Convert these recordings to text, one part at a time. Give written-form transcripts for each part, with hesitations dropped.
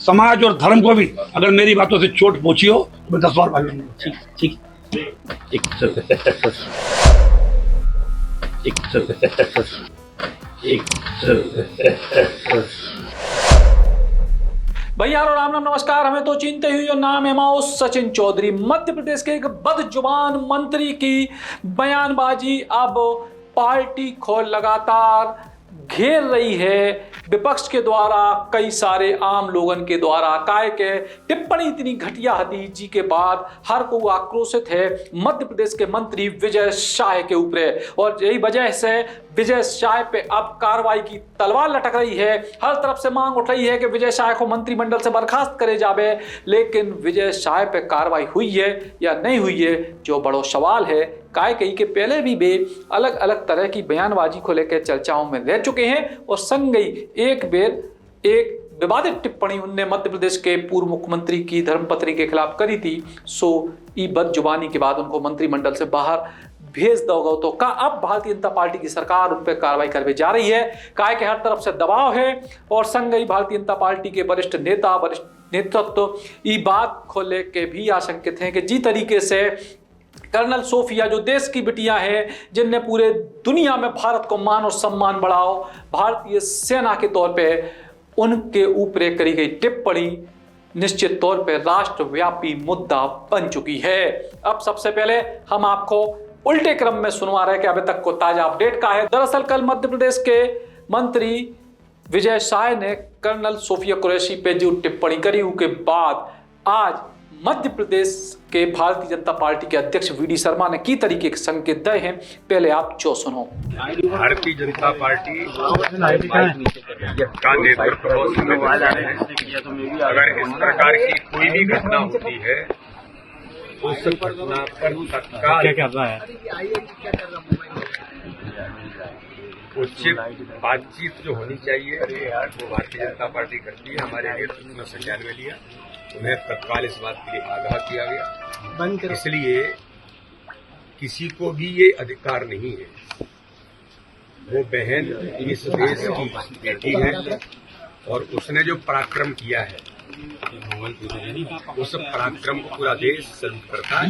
समाज और धर्म को भी अगर मेरी बातों से चोट पहुंची हो तो मैं 10 बार माफी मांगूंगा। ठीक ठीक भैया और राम राम नमस्कार। हमें तो चिंते हुई और नाम है माओ सचिन चौधरी। मध्य प्रदेश के एक बदजुबान मंत्री की बयानबाजी अब पार्टी को लगातार घेर रही है। विपक्ष के द्वारा, कई सारे आम लोगन के द्वारा काय के टिप्पणी इतनी घटिया हतीजी के बाद हर कोई आक्रोशित है मध्य प्रदेश के मंत्री विजय शाह के ऊपर, और यही वजह से विजय शाह पे अब कार्रवाई की तलवार लटक रही है। हर तरफ से मांग उठ रही है कि विजय शाह को मंत्रिमंडल से बर्खास्त करे जावे, लेकिन विजय शाह पे कार्रवाई हुई है या नहीं हुई है जो बड़ो सवाल है। काय कई के पहले भी वे अलग अलग तरह की बयानबाजी को लेकर चर्चाओं में रह चुके हैं, और संग ही एक विवादित टिप्पणी उनने मध्य प्रदेश के पूर्व मुख्यमंत्री की धर्मपत्नी के खिलाफ करी थी। सो ई बदजुबानी के बाद उनको मंत्रिमंडल से बाहर भेज दोगे तो का अब भारतीय जनता पार्टी की सरकार उन पर कार्रवाई करने जा रही है। काय के हर तरफ से दबाव है, और संग ही भारतीय जनता पार्टी के वरिष्ठ नेतृत्व ई बात को लेकर भी आशंकित हैं कि जिस तरीके से कर्नल सोफिया जो देश की बिटिया है, जिनने पूरे दुनिया में भारत को मान और सम्मान बढ़ाओ, भारतीय सेना के तौर पे उनके ऊपर करी गई टिप्पणी निश्चित तौर पे राष्ट्रव्यापी मुद्दा बन चुकी है। अब सबसे पहले हम आपको उल्टे क्रम में सुनवा रहे हैं कि अभी तक को ताजा अपडेट का है। दरअसल कल मध्य प्रदेश के मंत्री विजय शाह ने कर्नल सोफिया कुरैशी पे जो टिप्पणी करी उसके बाद आज मध्य प्रदेश के भारतीय जनता पार्टी के अध्यक्ष वी डी शर्मा ने की तरीके के संकेत दिए हैं। पहले आप जो सुनो। भारतीय जनता पार्टी का नेतृत्व अगर इस प्रकार की कोई भी घटना होती है उस घटना पर तत्काल उचित बातचीत जो होनी चाहिए वो भारतीय जनता पार्टी करती है। हमारे नेतृत्व में संज्ञान में लिया, उन्हें तत्काल इस बात के लिए आगाह किया गया। इसलिए किसी को भी ये अधिकार नहीं है, वो बहन इस देश की बेटी है और उसने जो पराक्रम किया है उस पराक्रम को पूरा देश सैल्यूट करता है,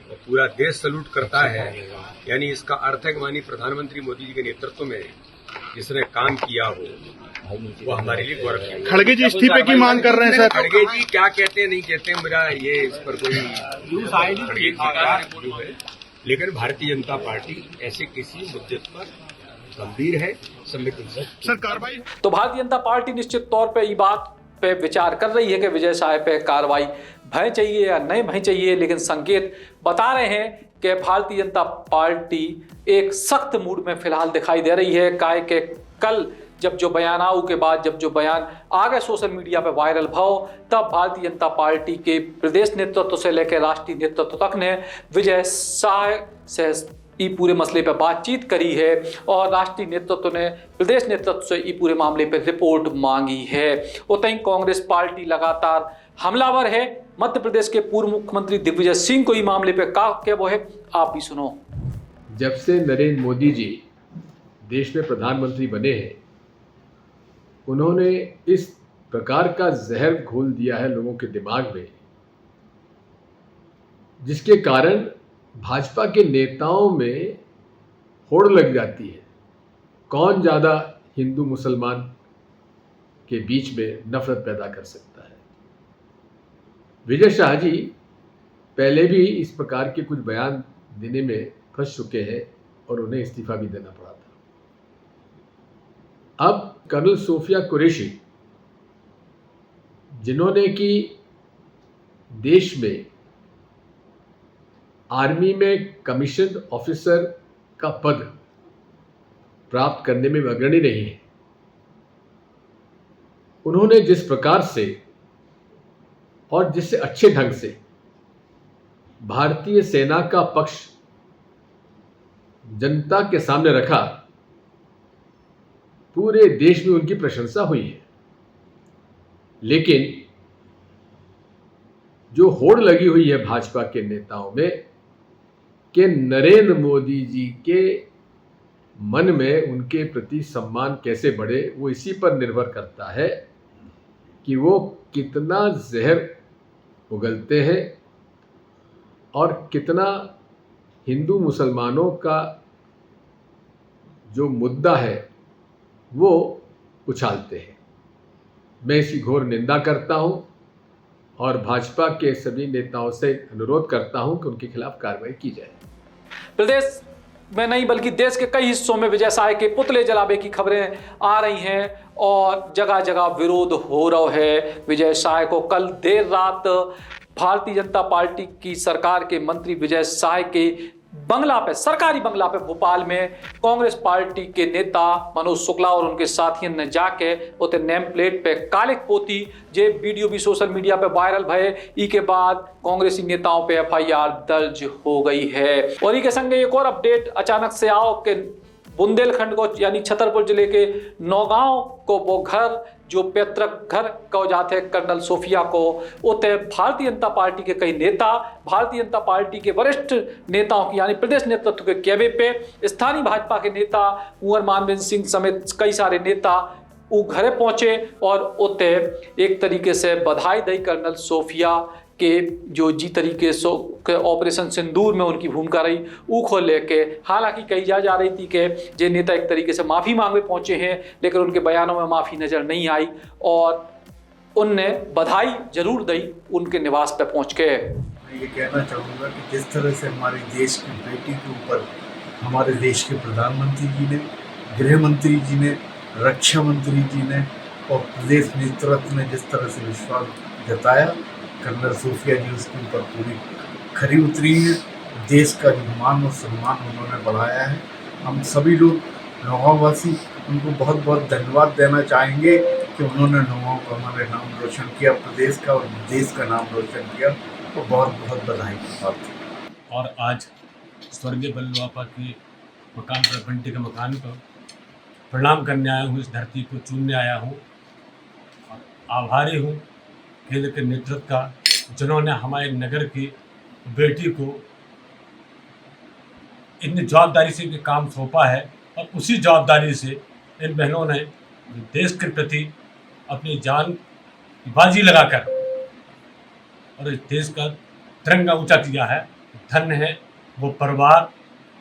और पूरा देश सैल्यूट करता है। यानी इसका अर्थ है कि माननीय प्रधानमंत्री मोदी जी के नेतृत्व में जिसने काम किया हो वो हमारे लिए गौरव है। खड़गे जी इस्तीफे की मांग कर रहे हैं सर। खड़गे जी क्या कहते हैं नहीं कहते हैं, मेरा ये इस पर कोई है, लेकिन भारतीय जनता पार्टी ऐसे किसी मुद्दे पर गंभीर है, संवेदनशील सर कार्रवाई। तो भारतीय जनता पार्टी निश्चित तौर पे ये बात पे विचार कर रही है कि विजय शाह पे कार्रवाई भय चाहिए या नहीं भय चाहिए, लेकिन संकेत बता रहे हैं कि भारतीय जनता पार्टी एक सख्त मूड में फिलहाल दिखाई दे रही है। काय के कल जब जो बयान आऊ के बाद जब जो बयान आ गए सोशल मीडिया पे वायरल भाव, तब भारतीय जनता पार्टी के प्रदेश नेतृत्व से लेकर राष्ट्रीय नेतृत्व तक ने विजय शाह से ई पूरे मसले पर बातचीत करी है, और राष्ट्रीय नेतृत्व ने प्रदेश नेतृत्व से ई पूरे मामले पर रिपोर्ट मांगी है। उतई कांग्रेस पार्टी लगातार हमलावर है। मध्य प्रदेश के पूर्व मुख्यमंत्री दिग्विजय सिंह को ई मामले पर क्या वो है, आप भी सुनो। जब से नरेंद्र मोदी जी देश में प्रधानमंत्री बने हैं, उन्होंने इस प्रकार का जहर घोल दिया है लोगों के दिमाग में, जिसके कारण भाजपा के नेताओं में होड़ लग जाती है कौन ज़्यादा हिंदू मुसलमान के बीच में नफरत पैदा कर सकता है। विजय शाह जी पहले भी इस प्रकार के कुछ बयान देने में फंस चुके हैं और उन्हें इस्तीफा भी देना पड़ा था। अब कर्नल सोफिया कुरैशी, जिन्होंने कि देश में आर्मी में कमीशन ऑफिसर का पद प्राप्त करने में अग्रणी रही है, उन्होंने जिस प्रकार से और जिससे अच्छे ढंग से भारतीय सेना का पक्ष जनता के सामने रखा, पूरे देश में उनकी प्रशंसा हुई है। लेकिन जो होड़ लगी हुई है भाजपा के नेताओं में कि नरेंद्र मोदी जी के मन में उनके प्रति सम्मान कैसे बढ़े, वो इसी पर निर्भर करता है कि वो कितना जहर उगलते हैं और कितना हिंदू मुसलमानों का जो मुद्दा है वो उछालते हैं। मैं इसकी घोर निंदा करता हूं और भाजपा के सभी नेताओं से अनुरोध करता हूं कि उनके खिलाफ कार्रवाई की जाए। प्रदेश में नहीं बल्कि देश के कई हिस्सों में विजय साय के पुतले जलावे की खबरें आ रही हैं और जगह जगह विरोध हो रहा है विजय साय को। कल देर रात भारतीय जनता पार्टी की सरकार के मंत्री विजय साय के बंगला पे, सरकारी बंगला पे भोपाल में कांग्रेस पार्टी के नेता मनोज शुक्ला और उनके साथियों ने जाके उते नेम प्लेट पे कालिक पोती जे वीडियो भी सोशल मीडिया पे वायरल भये। ई के बाद कांग्रेसी नेताओं पे एफआईआर दर्ज हो गई है। और ई के संगे एक और अपडेट अचानक से आओ कि बुंदेलखंड को यानी छतरपुर जिले के नौगांव को वो घर जो पैतृक घर कहो जाते हैं कर्नल सोफिया को, उते भारतीय जनता पार्टी के कई नेता, भारतीय जनता पार्टी के वरिष्ठ नेताओं की यानी प्रदेश नेतृत्व के कहवे पे स्थानीय भाजपा के नेता कुंवर मानवेंद्र सिंह समेत कई सारे नेता वो घरे पहुंचे और उते एक तरीके से बधाई दी कर्नल सोफिया के जो जी तरीके से ऑपरेशन सिंदूर में उनकी भूमिका रही वो को लेके। हालांकि कही जा रही थी कि जे नेता एक तरीके से माफ़ी मांगने पहुंचे हैं लेकिन उनके बयानों में माफ़ी नज़र नहीं आई और उनने बधाई जरूर दी उनके निवास पर पहुंच के। मैं ये कहना चाहूँगा कि जिस तरह से हमारे देश की बेटी के ऊपर हमारे देश के प्रधानमंत्री जी ने, गृह मंत्री जी ने, रक्षा मंत्री जी ने और प्रदेश नेतृत्व ने जिस तरह से विश्वास जताया, कर्नल सोफिया जी उसके ऊपर पूरी खरी उतरी है। देश का जो मान और सम्मान उन्होंने बढ़ाया है। हम सभी लोग नौगांववासी उनको बहुत बहुत धन्यवाद देना चाहेंगे कि उन्होंने नौगांव का हमारे नाम रोशन किया, प्रदेश का और देश का नाम रोशन किया। तो बहुत बहुत बधाई की बात है। और आज स्वर्गीय बल्लूआपा के मकान पर, बंटी के मकान पर प्रणाम करने आया हूँ, इस धरती को चूमने आया हूँ। आभारी हूँ केंद्र के नेतृत्व का जिन्होंने हमारे नगर की बेटी को इतनी जवाबदारी से भी काम सौंपा है और उसी जवाबदारी से इन बहनों ने देश के प्रति अपनी जान की बाजी लगाकर और इस देश का तिरंगा ऊंचा किया है। धन्य है वो परिवार,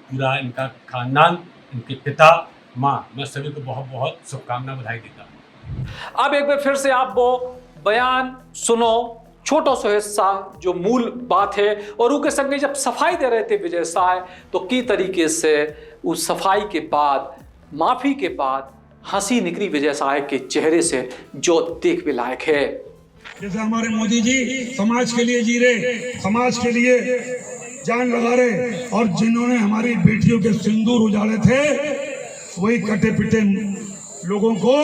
पूरा इनका खानदान, इनके पिता, माँ। मैं सभी को बहुत बहुत शुभकामना बधाई देता हूँ। अब एक बार फिर से आप वो बयान सुनो, छोटा सा हिस्सा जो मूल बात है। और उनके संगे जब सफाई दे रहे थे विजय साय तो की तरीके से उस सफाई के बाद, माफी के बाद हंसी निकली विजय साय के चेहरे से जो देख भी लायक है। जैसे हमारे मोदी जी समाज के लिए जी रहे, समाज के लिए जान लगा रहे और जिन्होंने हमारी बेटियों के सिंदूर उजाड़े थे वही कटे पिटे लोगों को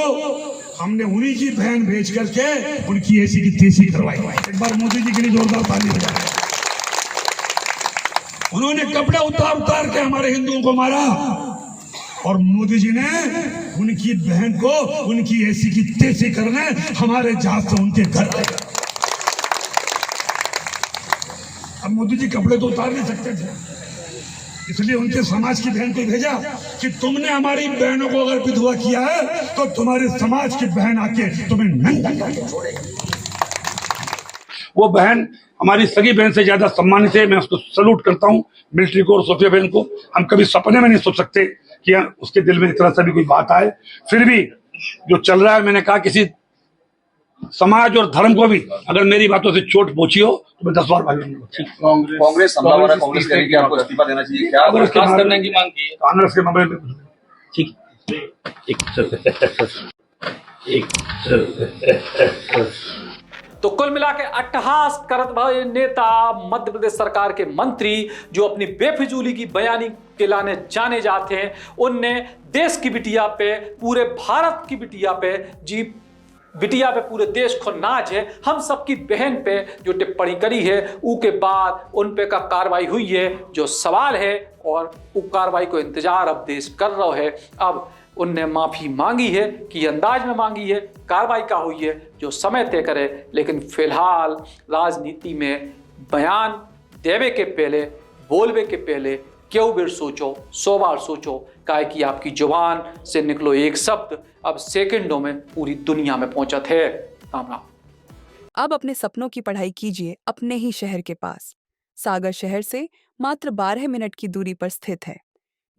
हमने उन्हीं की बहन भेज करके उनकी ऐसी की तैसी करवाई। एक बार मोदी जी के लिए जोरदार ताली बजाएं। उन्होंने कपड़े उतार उतार के हमारे हिंदुओं को मारा और मोदी जी ने उनकी बहन को उनकी ऐसी की तैसी करने हमारे जहाज से उनके घर आए। अब मोदी जी कपड़े तो उतार नहीं सकते थे, इसलिए उनके समाज की बहन को भेजा कि तुमने हमारी बहनों को अगर विधवा किया है तो तुम्हारे समाज की बहन आके तुम्हें नंगा करके छोड़ेगी। वो बहन हमारी सगी बहन से ज्यादा सम्मानित है। मैं उसको सलूट करता हूँ, मिलिट्री को और सोफिया बहन को। हम कभी सपने में नहीं सोच सकते कि उसके दिल में इस तरह से भी कोई बात आए। फिर भी जो चल रहा है, मैंने कहा किसी समाज और धर्म को भी अगर मेरी बातों से चोट पहुंची हो तो मैं 10 बार भाग लूंगा। कांग्रेस हमलावर है, कांग्रेस कह रही है कि आपको इस्तीफा देना चाहिए, क्या बर्खास्त करने की मांग की है? कांग्रेस के मामले में ठीक तो कुल मिला के अट्टहास करत भये नेता, मध्य प्रदेश सरकार के मंत्री जो अपनी बेफिजूली की बयानी के लाने जाने जाते हैं, उनने देश की बिटिया पे, पूरे भारत की बिटिया पे, जी बिटिया पे पूरे देश को नाज है, हम सबकी बहन पे जो टिप्पणी करी है उसके बाद उन पे का कार्रवाई हुई है जो सवाल है और उस कार्रवाई को इंतजार अब देश कर रहा है। अब उनने माफ़ी मांगी है कि अंदाज में मांगी है, कार्रवाई का हुई है जो समय तय करे। लेकिन फिलहाल राजनीति में बयान देवे के पहले, बोलवे के पहले क्यों बेर सोचो, 100 बार सोचो, काहे कि आपकी जुबान से निकलो एक शब्द अब सेकंडों में पूरी दुनिया में पहुंचत है। राम राम। अब अपने सपनों की पढ़ाई कीजिए अपने ही शहर के पास। सागर शहर से मात्र 12 मिनट की दूरी पर स्थित है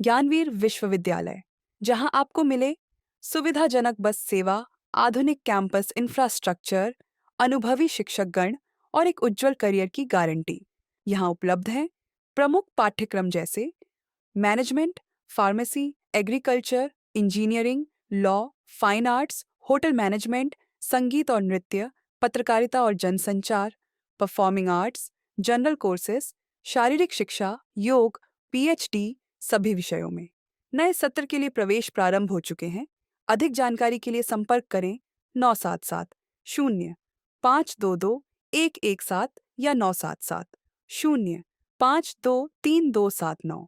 ज्ञानवीर विश्वविद्यालय, जहां आपको मिले सुविधाजनक बस सेवा, आधुनिक कैंपस इंफ्रास्ट्रक्चर, अनुभवी शिक्षकगण और एक उज्जवल करियर की गारंटी। यहाँ उपलब्ध हैं प्रमुख पाठ्यक्रम जैसे management, pharmacy, agriculture, engineering, law, fine arts, hotel management, संगीत और नृत्य, पत्रकारिता और जनसंचार, परफॉर्मिंग आर्ट्स, जनरल कोर्सेज, शारीरिक शिक्षा, योग, पीएचडी सभी विषयों में। नए सत्र के लिए प्रवेश प्रारंभ हो चुके हैं। अधिक जानकारी के लिए संपर्क करें 977-0-522-117 या 977-0-523-279।